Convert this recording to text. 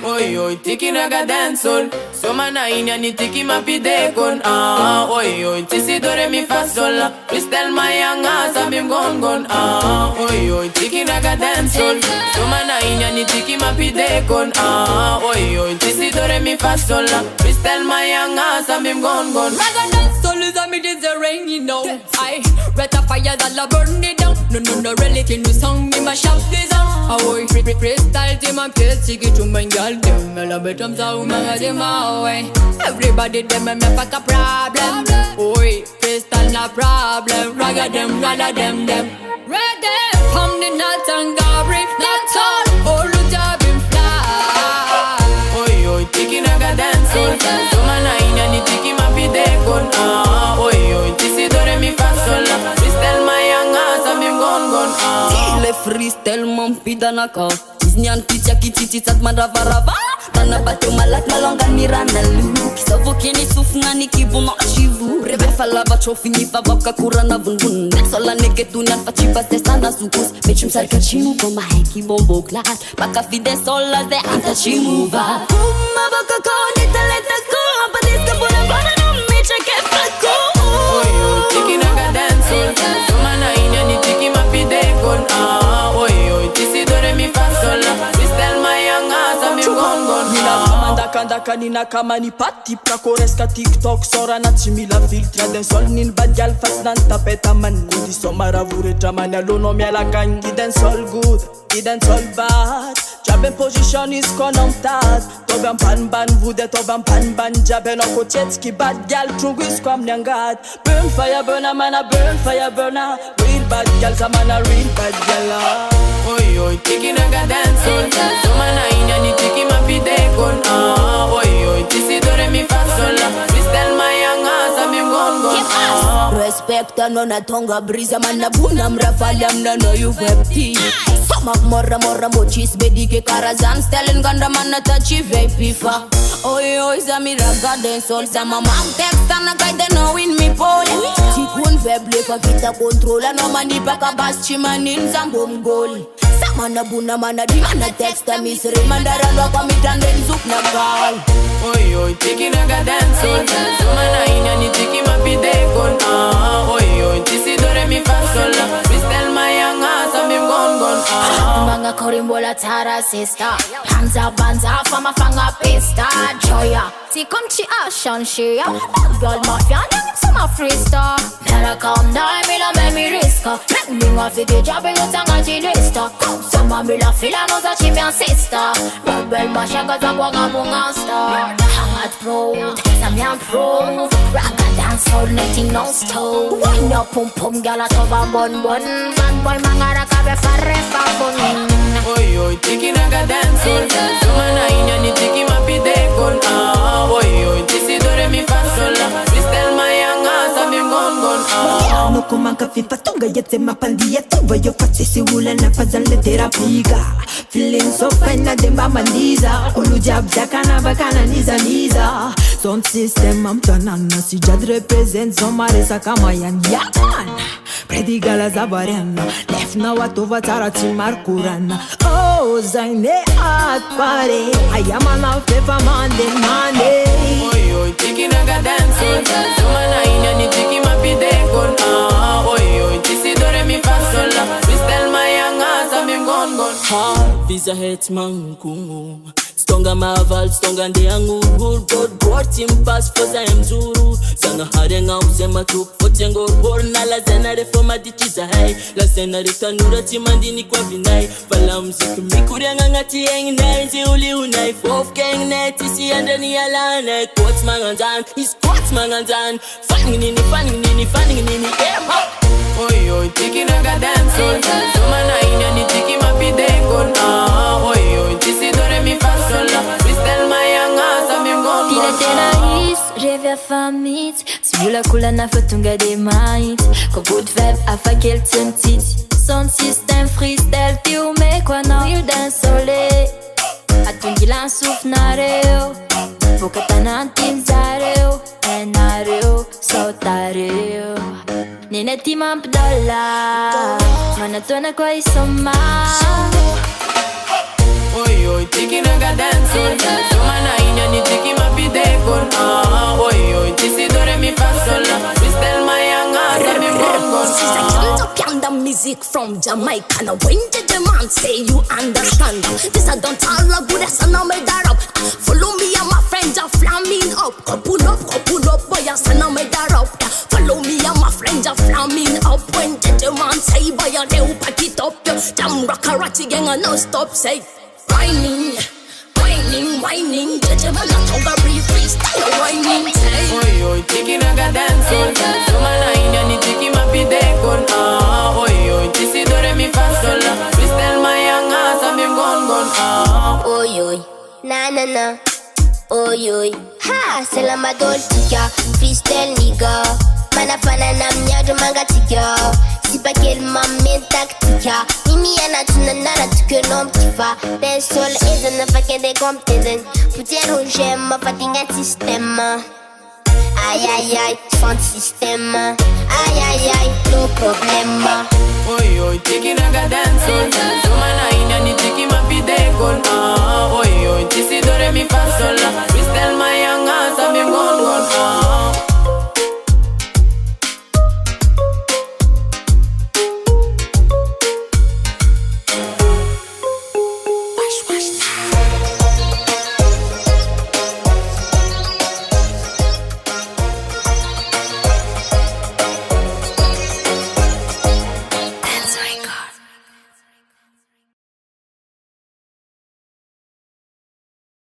Oi, oi, tiki naga dancehall. So Mahiana ni tiki mapidekon. Oi, oi, tisi dore mi fa sol. Freestyle Mahiana sabim gon. Oi, oi, tiki naga dancehall. So Mahiana ni tiki mapidekon. Oi, oi, tisi dore mi fa sol. Freestyle Mahiana sabim gon. Raga dancehall is a me is a rain, you know. I red a fire that la burn it down. No, really can do song me mash up this song. Oi, freestyle team and kids, take to my girl them. I love it, I'm so mad them away. Everybody them me fuck a problem. Oi, freestyle no problem. Raga them. Red them from the nuts and Gabri. That's all. All the job in fly. Oi, tiki naga dancehall. So Mahiana ni tiki mapidekon. Oi, tisi dore mi fa sol. Freestyle Mahiana sabim gon. Ile freestyle mampida naka Isnyan picha kititi tat marava Tana bato malat malongan mirana lu Kisavo kini sufna ni kibuno chivu Rebe fala bacho fini favap kakura na vunbun Sola neke tunyan fachipas de sana sukus Mechum sarka chimu koma heki bombo klat Baka fide sola de anta chimuva Kuma baka koni taleta ko Apadiska puna bana no mecha ke fako Oi, tiki naga dancehall. So Mahiana ni tiki mapidekon. Oi, tisi dore mi fa sol. Freestyle Mahiana sabim gon. Ndaka nina kama ni pati Prakoreska TikTok sora na chimila filtra Den sol nin badjal fas nan tapeta man Kudi somara vure draman Alono miala kan Iden sol good, iden sol bad Jaben position is konontat Toban pan ban vude toban pan ban Jaben oko chetski bad gal True is kwam nyangat Burn fire burner mana burn fire burner Real bad gal samana real bad gal Oi, tiki naga dancehall. So Mahiana ni tiki mapidekon. Oi, tisi dore mi fa sol. Freestyle Mahiana sabim gon. Respect anona tonga brisa mana buna mrafali amna no you vepti Samak morra mochis bedike karazan Stellen ganda mana tachi vape fa Oi zami raga dancehall Sama mam text ana guide no in mi pole Tikun veble fa kita controla No mani baka bas chimanin zambom gol Sama na buna mana di mana text misri Mandara no kwa mitanden zuk na gal Oi, tiki naga dancehall. So Mahiana ni tiki mapidekon. Oi, tisi dore mi fa sol. Freestyle Mahiana sabim gon. Mga korimbola tara sister Panza banza fama fanga pista Joya Si kom chi ashan shia Girl mafia nangin sama freestyle Better calm down me la me riska Make me nga fike jabe yo tanga chilista Sama me la fila no za chi mi sister Rebel masha gaza kwa nga munga star Hangat proud Samyan prove Raga dance all nothing no stove Wind up pum pum gala tova bon Bad boy mangara kabe farre fa bon Oi, tiki naga dancehall. So Mahiana ni tiki mapidekon. Oi, tisi dore mi fa sol. Freestyle Mahiana sabim gon. No kumanka fifa tunga yete mapandia tuba yo fatisi ula na fazale terapiga Feeling so fine na demba mandiza Ulu jab jakana bakana niza Sound system am tanana si jad represent Somare sakama yan yaman Predi gala zabarena Lef na watova tarati markurana Oh zaine at pare Ayama na fefa mande Oi, tiki naga dancehall. So Mahiana ni tiki mapidekon. Oi, tisi dore mi fa sol. Freestyle Mahiana sabim gon. Visa hetman kungu Stonga maval, stonga ndeangu God team pass foza mzuru Zanga harenga uzema tuk Fotengo borna la zena reforma dichiza hai La zena retanura timandini kwa vinai Fala mziku mikurenga ngati yengnai Zi uli unai fof kengnai Tisi andani alana Quotes manganzan, his quotes manganzan Fanning nini Oi, tiki naga dancehall. So Mahiana ni tiki mapidekon. Oi, tisi dore mi fa sol. Freestyle Mahiana sabim gon. Tira tena is, rêve famit Sibula kula na fotunga de mait Ko good vibe afa kel tit Sound system freestyle ti ume kwa na il dansole Atungi lan suf na reo Bukata na tinzareo Enareo, sautareo Nene ti mamp dola anatona kwa isoma. Oi oi tiki naga dancehall. Soma na inya ni tiki mapidekon. Oi oi tisi do re mi fa sol. Freestyle Mahiana sabi gon. She's a Camp music from Jamaica. Now when the demand say you understand, this I don't tell a good as I know made that up. Follow me and my friends are flaming up. Couple up, boy, I say I made that up. Follow me and my friends are flaming up. When the demand say boy, I do pack it up. Damn rockarati gang and no stop say whining. Judge man not Gabri freestyle whining. Oi oi tiki naga dancehall. Soma na inya ni tiki mapidekon. Oi oi tisi do re mi fa sol. Freestyle Mahiana sabi gon. Oi, na. Oi, ha, selama doltika, freestyle nigga. Manafana na mnyadu manga tika. Sipa kelma men taktika. Mimi yana tunanara tuke nom tifa. Den sol eza na fakende kompteden. Puter hoje ma fatinga sistema. Ai, font sistema. Ai, no problema. Oi tiki naga dancehall. Soma na inya ni tiki mapidekon. Oi tisi do re mi fa sol. Freestyle Mahiana sabi gon.